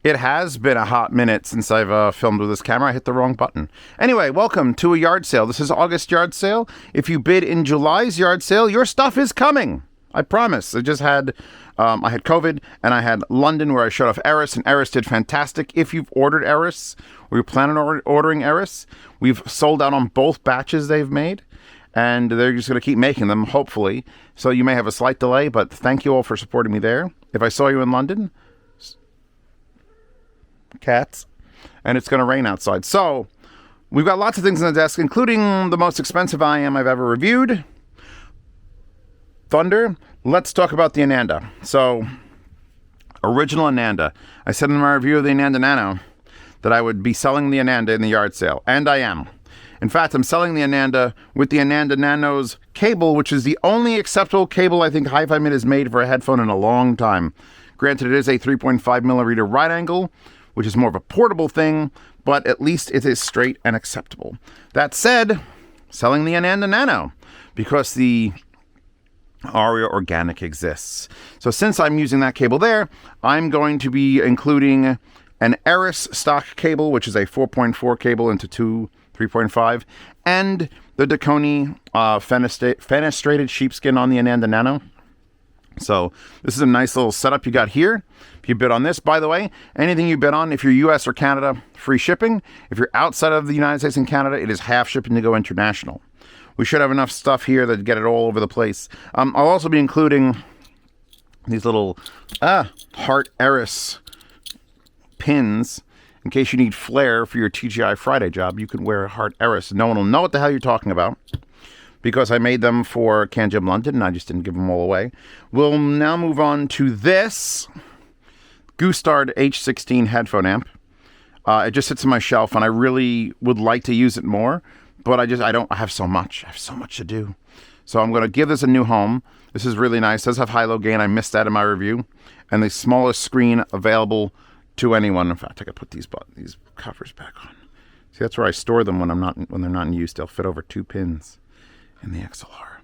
It has been a hot minute since I've filmed with this camera. I hit the wrong button. Anyway, welcome to a yard sale. This is August yard sale. If you bid in July's yard sale, your stuff is coming. I promise. I just had, I had COVID, and I had London where I showed off Eris, and Eris did fantastic. If you've ordered Eris, or you're planning on ordering Eris, we've sold out on both batches they've made, and they're just going to keep making them, hopefully. So you may have a slight delay, but thank you all for supporting me there. If I saw you in London, cats, and it's going to rain outside. So we've got lots of things on the desk, including the most expensive IEM I've ever reviewed, Thunder. Let's talk about the Ananda. So, original Ananda. I said in my review of the Ananda Nano that I would be selling the Ananda in the yard sale, and I am. In fact, I'm selling the Ananda with the Ananda Nano's cable, which is the only acceptable cable I think HiFiMan has made for a headphone in a long time. Granted, it is a 3.5 millimeter right angle, which is more of a portable thing, but at least it is straight and acceptable. That said, selling the Ananda Nano, because the Aria Organic exists. So since I'm using that cable there, I'm going to be including an Eris stock cable, which is a 4.4 cable into 3.5, and the Dakoni fenestrated sheepskin on the Ananda Nano. So this is a nice little setup you got here. If you bid on this, by the way, anything you bid on, if you're US or Canada, free shipping. If you're outside of the United States and Canada, it is half shipping to go international. We should have enough stuff here to get it all over the place. I'll also be including these little Heart Eris pins. In case you need flair for your TGI Friday job, you can wear a Heart Eris. No one will know what the hell you're talking about, because I made them for CanGym London, and I just didn't give them all away. We'll now move on to this Gustard H16 headphone amp. It just sits on my shelf, and I really would like to use it more, but I have so much. I have so much to do. So I'm going to give this a new home. This is really nice. It does have high-low gain. I missed that in my review. And the smallest screen available to anyone. In fact, I could put these covers back on. See, that's where I store them when they're not in use. They'll fit over 2 pins in the XLR,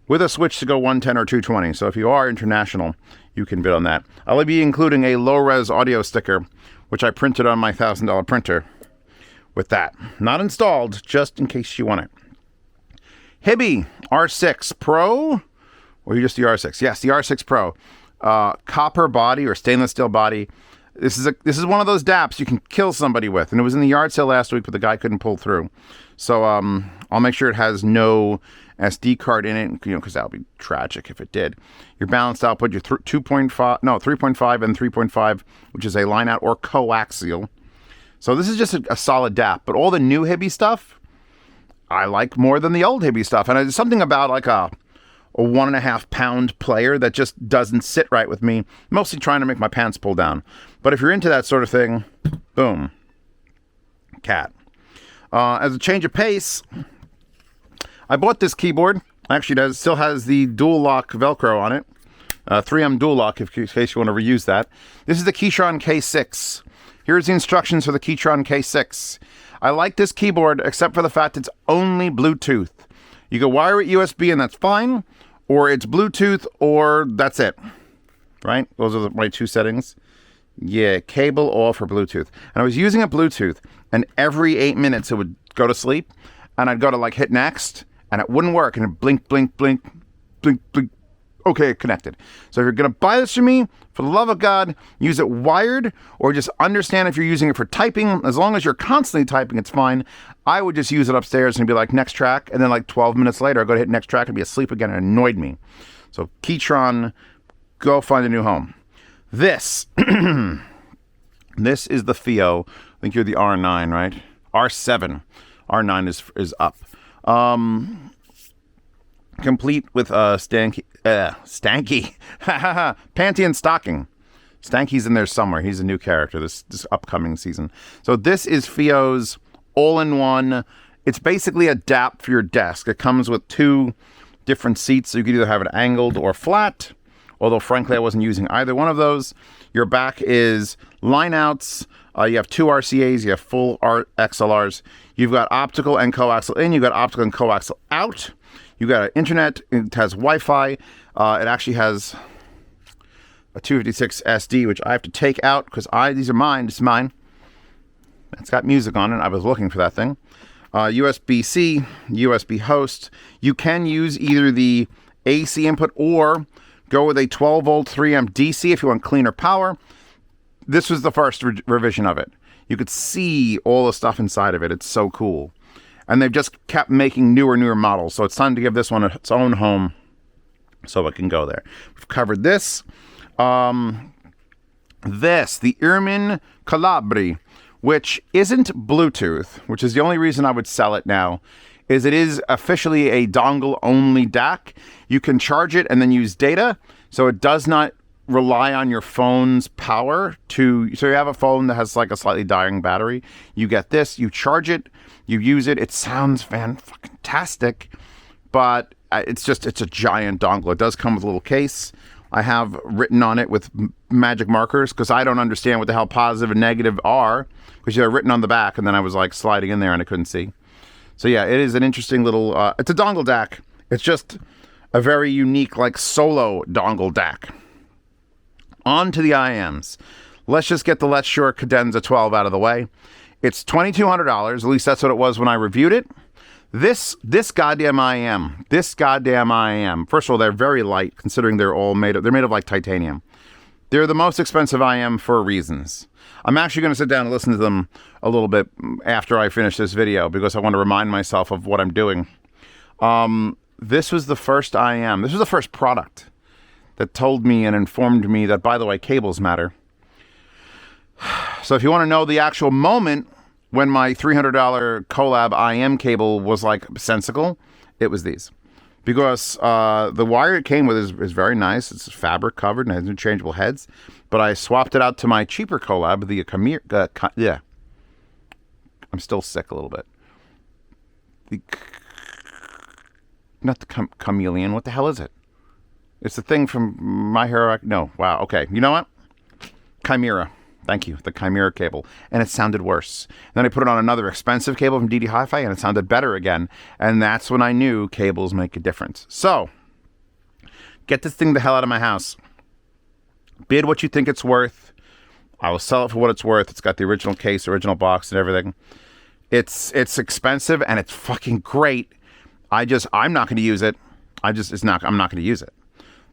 with a switch to go 110 or 220. So if you are international, you can bid on that. I'll be including a low-res audio sticker, which I printed on my $1,000 printer with that. Not installed, just in case you want it. Hiby R6 Pro, or you just the R6? Yes, the R6 Pro. Copper body or stainless steel body. This is one of those DAPs you can kill somebody with, and it was in the yard sale last week, but the guy couldn't pull through. So I'll make sure it has no SD card in it, because that would be tragic if it did. Your balanced output, your 3.5 and 3.5, which is a line out or coaxial. So this is just a solid DAP, but all the new Hiby stuff, I like more than the old Hiby stuff. And there's something about like a 1.5 pound player that just doesn't sit right with me, mostly trying to make my pants pull down. But if you're into that sort of thing, boom, cat. As a change of pace, I bought this keyboard. Actually, it still has the dual lock Velcro on it. 3M dual lock, in case you want to reuse that. This is the Keychron K6. Here's the instructions for the Keychron K6. I like this keyboard, except for the fact it's only Bluetooth. You can wire it USB, and that's fine. Or it's Bluetooth, or that's it. Right? Those are my 2 settings. Yeah, cable off or Bluetooth. And I was using a Bluetooth, and every 8 minutes it would go to sleep, and I'd go to hit next, and it wouldn't work, and it blink, blink, blink, blink, blink. Okay, connected. So if you're going to buy this from me, for the love of God, use it wired, or just understand if you're using it for typing. As long as you're constantly typing, it's fine. I would just use it upstairs and be like, next track, and then 12 minutes later, I go to hit next track and be asleep again. It annoyed me. So Keychron, go find a new home. This, this is the Theo. I think you're the R9, right? R7. R9 is up. Complete with Stanky, Panty and Stocking. Stanky's in there somewhere. He's a new character this upcoming season. So this is Theo's all-in-one. It's basically a DAP for your desk. It comes with 2 different seats, so you can either have it angled or flat. Although, frankly, I wasn't using either one of those. Your back is line outs. You have 2 RCAs. You have full XLRs. You've got optical and coaxial in. You've got optical and coaxial out. You got an internet. It has Wi-Fi. It actually has a 256 SD, which I have to take out because these are mine. This is mine. It's got music on it. I was looking for that thing. USB-C, USB host. You can use either the AC input or go with a 12-volt 3-amp DC if you want cleaner power. This was the first revision of it. You could see all the stuff inside of it. It's so cool. And they've just kept making newer models. So it's time to give this one its own home so it can go there. We've covered this. The IEMs Calabri, which isn't Bluetooth, which is the only reason I would sell it now, is it is officially a dongle-only DAC. You can charge it and then use data, so it does not rely on your phone's power to... So you have a phone that has like a slightly dying battery. You get this, you charge it, you use it. It sounds fantastic, but it's a giant dongle. It does come with a little case. I have written on it with magic markers because I don't understand what the hell positive and negative are, because they're written on the back, and then I was like sliding in there and I couldn't see. So yeah, it is an interesting little, it's a dongle DAC. It's just a very unique, like, solo dongle DAC. On to the IEMs. Let's just get the Letshuoer Cadenza 12 out of the way. It's $2,200, at least that's what it was when I reviewed it. This goddamn IEM. First of all, they're very light, considering they're made of like titanium. They're the most expensive IEM for reasons. I'm actually going to sit down and listen to them a little bit after I finish this video, because I want to remind myself of what I'm doing. This was the first IEM. This was the first product that told me and informed me that, by the way, cables matter. So if you want to know the actual moment when my $300 Collab IEM cable was like sensical, it was these. Because the wire it came with is very nice. It's fabric covered and has interchangeable heads. But I swapped it out to my cheaper Collab, the yeah. I'm still sick a little bit. Not the chameleon. What the hell is it? It's the thing from My Hero. No. Wow. Okay. You know what? Chimera. Thank you. The Chimera cable. And it sounded worse. And then I put it on another expensive cable from DD Hi-Fi, and it sounded better again. And that's when I knew cables make a difference. So, get this thing the hell out of my house. Bid what you think it's worth. I will sell it for what it's worth. It's got the original case, original box, and everything. It's expensive, and it's fucking great. I'm not going to use it. I'm not going to use it.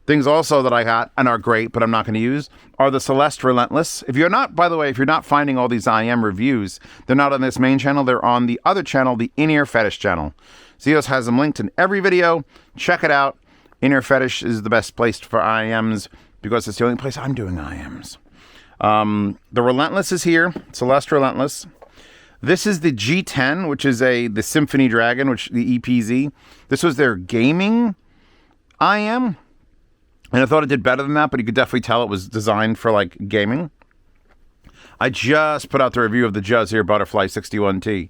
Things also that I got and are great, but I'm not going to use, are the Celeste Relentless. If you're not finding all these IEM reviews, they're not on this main channel. They're on the other channel, the In-Ear Fetish channel. Zeos has them linked in every video. Check it out. In-Ear Fetish is the best place for IEMs because it's the only place I'm doing IEMs. The Relentless is here. Celeste Relentless. This is the G10, which is the Symphony Dragon, which the EPZ. This was their gaming IEM. And I thought it did better than that, but you could definitely tell it was designed for, like, gaming. I just put out the review of the Zeospantera Butterfly 61T.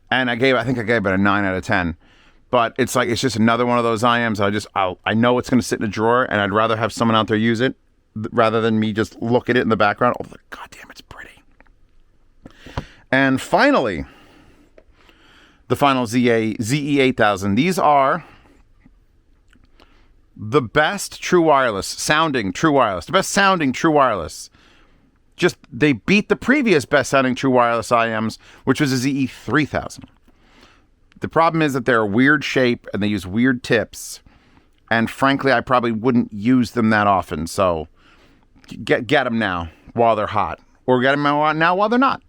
And I think I gave it a 9 out of 10. But it's just another one of those IEMs. I know it's going to sit in a drawer, and I'd rather have someone out there use it rather than me just look at it in the background. Oh, goddamn, it's pretty. And finally, the final ZE8000. These are the best true wireless sounding true wireless. The best sounding true wireless. Just, they beat the previous best sounding true wireless IEMs, which was a ZE3000. The problem is that they're a weird shape and they use weird tips. And frankly, I probably wouldn't use them that often. So get them now while they're hot, or get them now while they're not.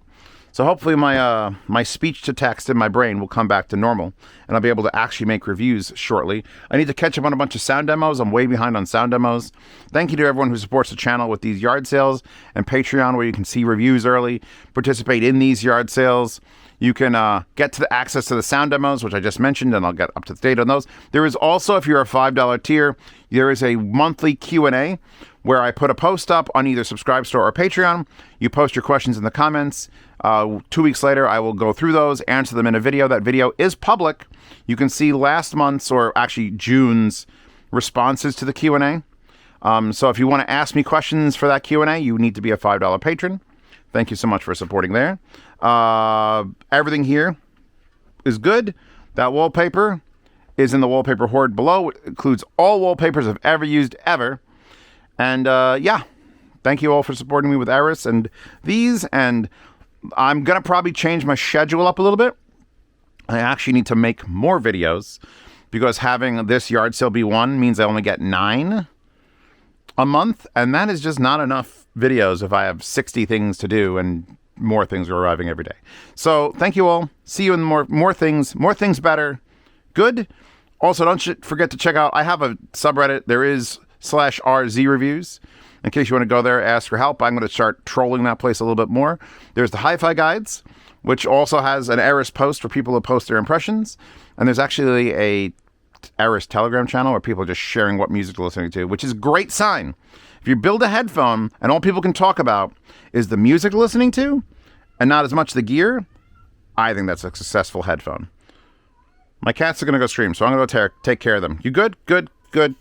So hopefully my speech to text in my brain will come back to normal, and I'll be able to actually make reviews shortly. I need to catch up on a bunch of sound demos. I'm way behind on sound demos. Thank you to everyone who supports the channel with these yard sales and Patreon, where you can see reviews early, participate in these yard sales. You can get to the access to the sound demos, which I just mentioned, and I'll get up to date on those. There is also, if you're a $5 tier, there is a monthly Q&A where I put a post up on either Subscribe Store or Patreon. You post your questions in the comments. 2 weeks later, I will go through those, answer them in a video. That video is public. You can see last month's, or actually June's, responses to the Q&A. So if you want to ask me questions for that Q&A, you need to be a $5 patron. Thank you so much for supporting there. Everything here is good. That wallpaper is in the wallpaper hoard below. It includes all wallpapers I've ever used ever. And yeah, thank you all for supporting me with Eris and these, and I'm going to probably change my schedule up a little bit. I actually need to make more videos because having this yard sale be one means I only get 9 a month, and that is just not enough videos if I have 60 things to do and more things are arriving every day. So thank you all. See you in more things better. Good. Also, don't forget to check out, I have a subreddit. There is /RZ reviews. In case you want to go there, ask for help. I'm going to start trolling that place a little bit more. There's the Hi-Fi Guides, which also has an Eris post for people who post their impressions. And there's actually a Eris Telegram channel where people are just sharing what music they're listening to, which is a great sign. If you build a headphone and all people can talk about is the music they're listening to and not as much the gear, I think that's a successful headphone. My cats are going to go stream, so I'm going to go take care of them. You good? Good, good,